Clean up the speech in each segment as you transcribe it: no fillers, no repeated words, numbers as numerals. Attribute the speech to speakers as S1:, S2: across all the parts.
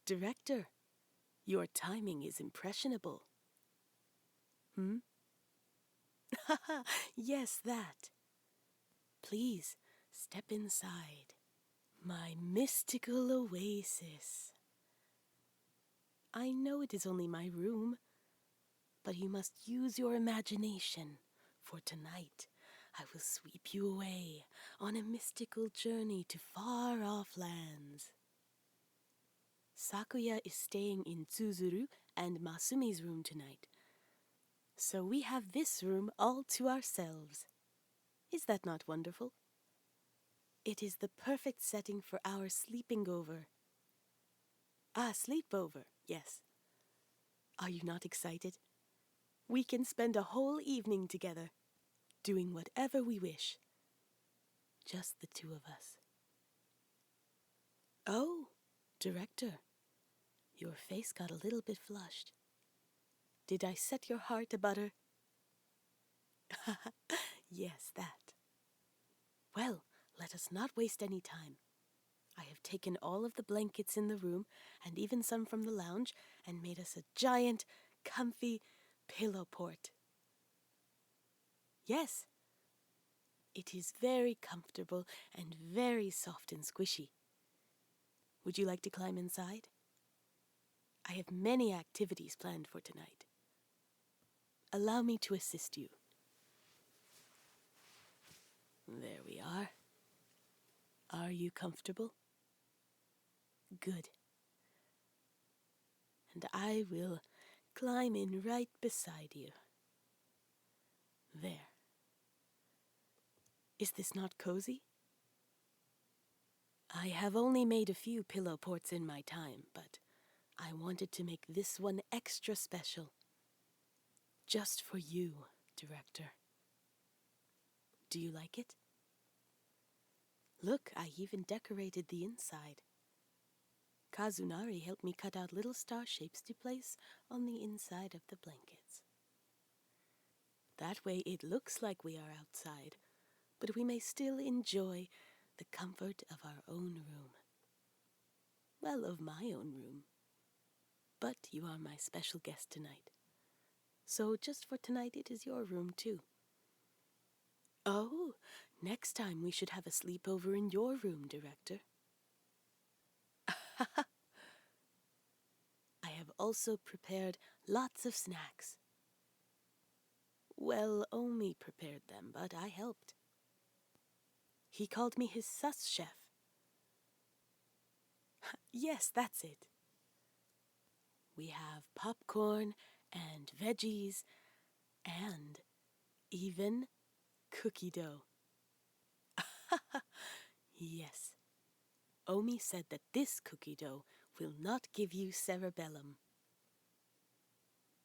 S1: Director, your timing is impressionable. Hmm? Yes, that. Please, step inside. My mystical oasis. I know it is only my room, but you must use your imagination, for tonight I will sweep you away on a mystical journey to far-off lands. Sakuya is staying in Tsuzuru and Masumi's room tonight, so we have this room all to ourselves. Is that not wonderful? It is the perfect setting for our sleeping over. Ah, sleepover, yes. Are you not excited? We can spend a whole evening together, doing whatever we wish. Just the two of us. Oh, Director, your face got a little bit flushed. Did I set your heart abutter? Yes, that. Well, let us not waste any time. I have taken all of the blankets in the room, and even some from the lounge, and made us a giant, comfy pillow port. Yes, it is very comfortable and very soft and squishy. Would you like to climb inside? I have many activities planned for tonight. Allow me to assist you. There we are. Are you comfortable? Good. And I will climb in right beside you. There. Is this not cozy? I have only made a few pillow ports in my time, but I wanted to make this one extra special. Just for you, Director. Do you like it? Look, I even decorated the inside. Kazunari helped me cut out little star shapes to place on the inside of the blankets. That way it looks like we are outside, but we may still enjoy the comfort of our own room. Well, of my own room. But you are my special guest tonight. So just for tonight, it is your room too. Oh, next time we should have a sleepover in your room, Director. I have also prepared lots of snacks. Well, Omi prepared them, but I helped. He called me his sus chef. Yes, that's it. We have popcorn and veggies and even cookie dough. Yes. Omi said that this cookie dough will not give you cerebellum.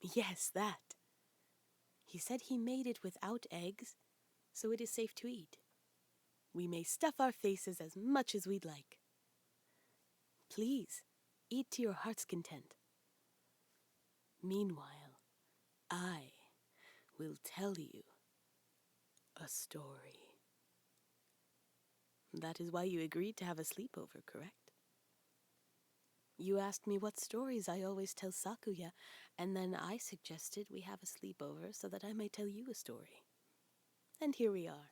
S1: Yes, that. He said he made it without eggs, so it is safe to eat. We may stuff our faces as much as we'd like. Please, eat to your heart's content. Meanwhile, I will tell you a story. That is why you agreed to have a sleepover, correct? You asked me what stories I always tell Sakuya, and then I suggested we have a sleepover so that I might tell you a story. And here we are.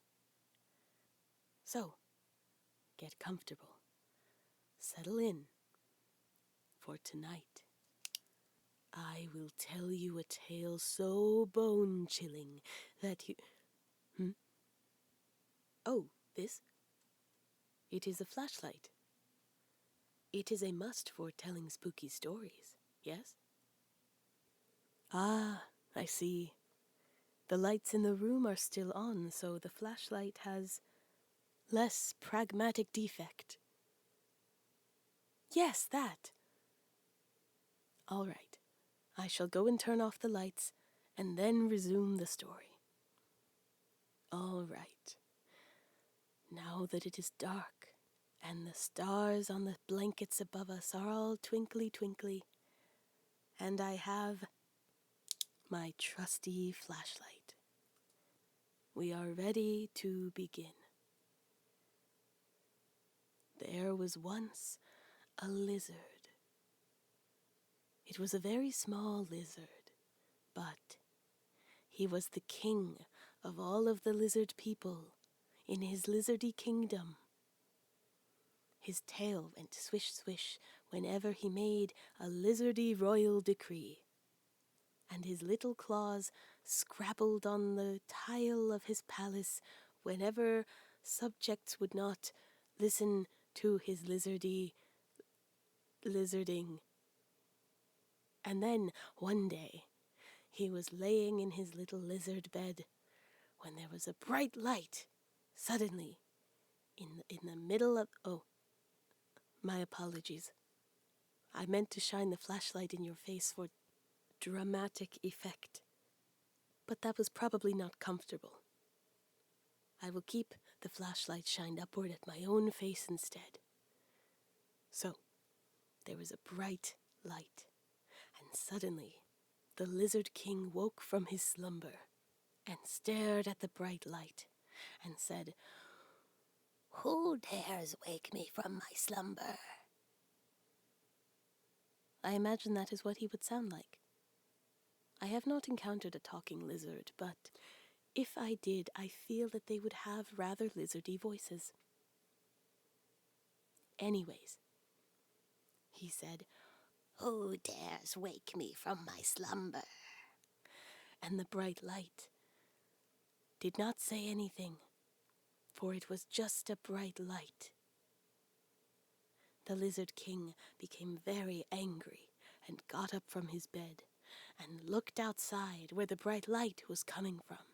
S1: So, get comfortable. Settle in. For tonight, I will tell you a tale so bone-chilling that you... Oh, this? It is a flashlight. It is a must for telling spooky stories, yes? Ah, I see. The lights in the room are still on, so the flashlight has less pragmatic defect. Yes, that. All right. I shall go and turn off the lights, and then resume the story. All right. Now that it is dark, and the stars on the blankets above us are all twinkly twinkly, and I have my trusty flashlight, we are ready to begin. There was once a lizard It was a very small lizard, but he was the king of all of the lizard people in his lizardy kingdom. His tail went swish swish whenever he made a lizardy royal decree, and his little claws scrabbled on the tile of his palace whenever subjects would not listen to his lizarding. And then, one day, he was laying in his little lizard bed when there was a bright light, suddenly, in the middle of... Oh, my apologies. I meant to shine the flashlight in your face for dramatic effect, but that was probably not comfortable. I will keep the flashlight shined upward at my own face instead. So, there was a bright light, and suddenly the Lizard King woke from his slumber and stared at the bright light and said, "Who dares wake me from my slumber?" I imagine that is what he would sound like. I have not encountered a talking lizard, but if I did, I feel that they would have rather lizardy voices. Anyways, he said, "Who dares wake me from my slumber?" And the bright light did not say anything, for it was just a bright light. The Lizard King became very angry and got up from his bed and looked outside where the bright light was coming from.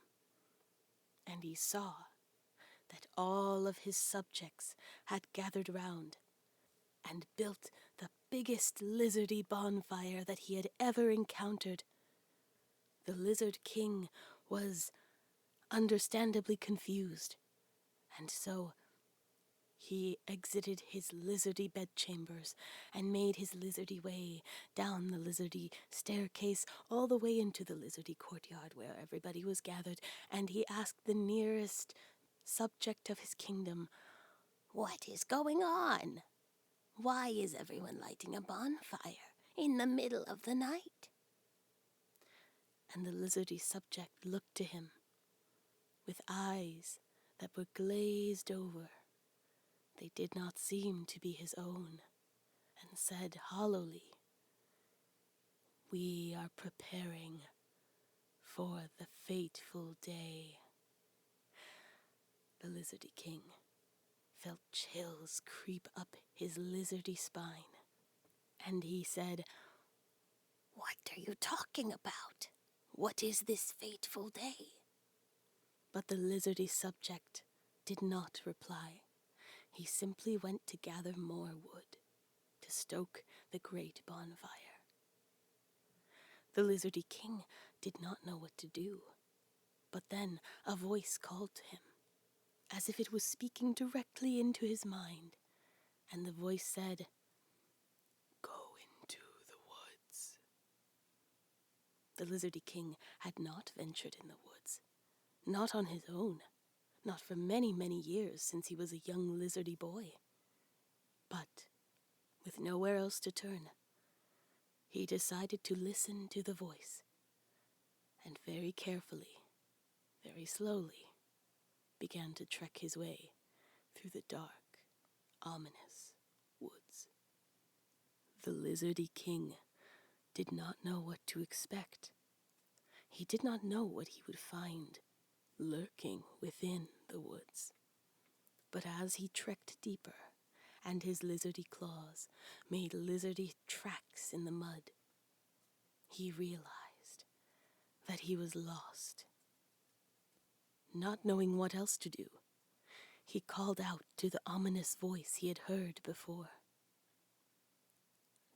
S1: And he saw that all of his subjects had gathered round and built the biggest lizardy bonfire that he had ever encountered. The Lizard King was understandably confused, and so he exited his lizardy bedchambers and made his lizardy way down the lizardy staircase all the way into the lizardy courtyard where everybody was gathered, and he asked the nearest subject of his kingdom, "What is going on? Why is everyone lighting a bonfire in the middle of the night?" And the lizardy subject looked to him with eyes that were glazed over. They did not seem to be his own, and said hollowly, "We are preparing for the fateful day." The Lizardy King felt chills creep up his lizardy spine, and he said, "What are you talking about? What is this fateful day?" But the lizardy subject did not reply. He simply went to gather more wood to stoke the great bonfire. The Lizardy King did not know what to do, but then a voice called to him, as if it was speaking directly into his mind, and the voice said, "Go into the woods." The Lizardy King had not ventured in the woods, not on his own, not for many, many years since he was a young lizardy boy. But, with nowhere else to turn, he decided to listen to the voice, and very carefully, very slowly, began to trek his way through the dark, ominous woods. The Lizardy King did not know what to expect. He did not know what he would find lurking within the woods. But as he trekked deeper, and his lizardy claws made lizardy tracks in the mud, he realized that he was lost. Not knowing what else to do, he called out to the ominous voice he had heard before.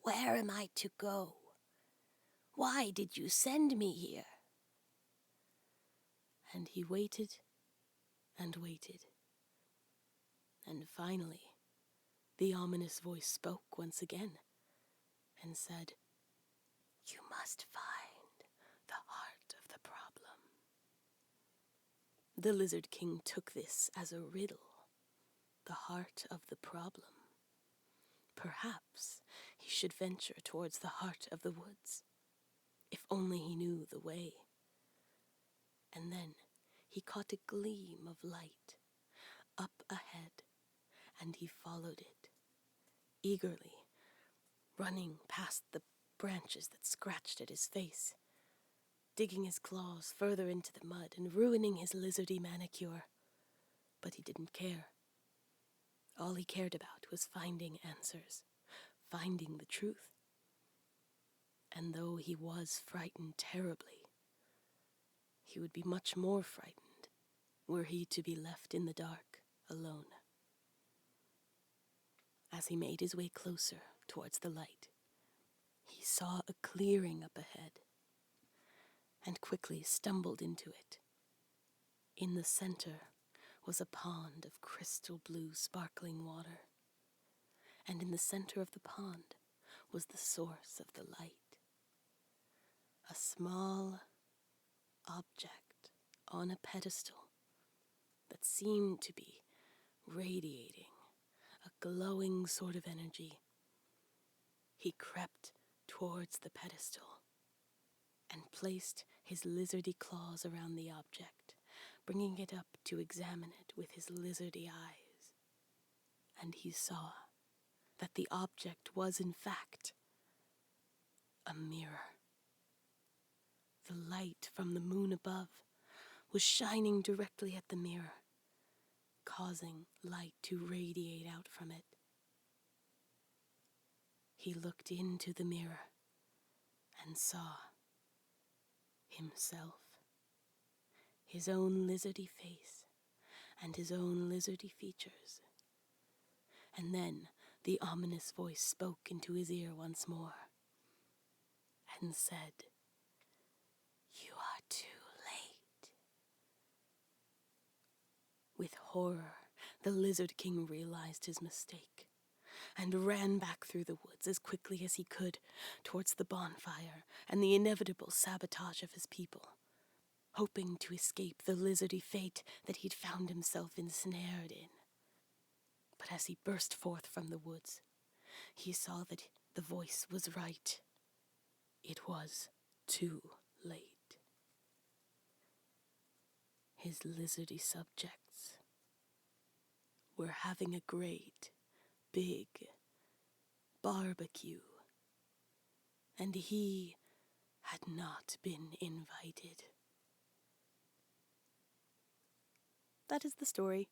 S1: "Where am I to go? Why did you send me here?" And he waited and waited. And finally, the ominous voice spoke once again and said, "You must find the heart of the problem." The Lizard King took this as a riddle, the heart of the problem. Perhaps he should venture towards the heart of the woods. If only he knew the way. And then he caught a gleam of light up ahead, and he followed it, eagerly, running past the branches that scratched at his face, digging his claws further into the mud and ruining his lizardy manicure. But he didn't care. All he cared about was finding answers, finding the truth. And though he was frightened terribly, he would be much more frightened were he to be left in the dark, alone. As he made his way closer towards the light, he saw a clearing up ahead, and quickly stumbled into it. In the center was a pond of crystal blue sparkling water, and in the center of the pond was the source of the light. A small object on a pedestal that seemed to be radiating a glowing sort of energy. He crept towards the pedestal and placed his lizardy claws around the object, bringing it up to examine it with his lizardy eyes. And he saw that the object was, in fact, a mirror. The light from the moon above was shining directly at the mirror, causing light to radiate out from it. He looked into the mirror and saw himself, his own lizardy face and his own lizardy features. And then the ominous voice spoke into his ear once more and said, "You are too late." With horror, the Lizard King realized his mistake and ran back through the woods as quickly as he could towards the bonfire and the inevitable sabotage of his people, hoping to escape the lizardy fate that he'd found himself ensnared in. But as he burst forth from the woods, he saw that the voice was right. It was too late. His lizardy subjects were having a great, big barbecue, and he had not been invited. That is the story.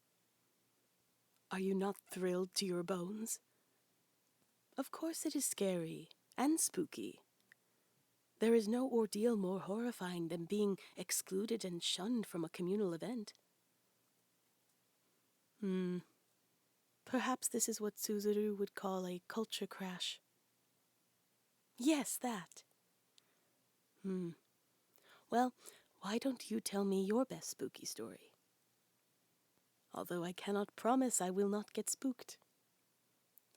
S1: Are you not thrilled to your bones? Of course it is scary and spooky. There is no ordeal more horrifying than being excluded and shunned from a communal event. Perhaps this is what Suzuru would call a culture crash. Yes, that. Well, why don't you tell me your best spooky story? Although I cannot promise I will not get spooked.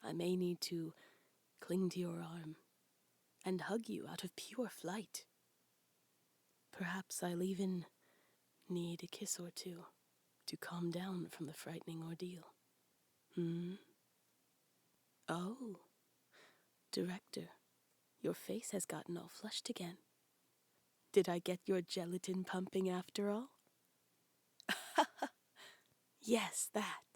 S1: I may need to cling to your arm and hug you out of pure flight. Perhaps I'll even need a kiss or two to calm down from the frightening ordeal. Oh, director, your face has gotten all flushed again. Did I get your gelatin pumping after all? Yes, that.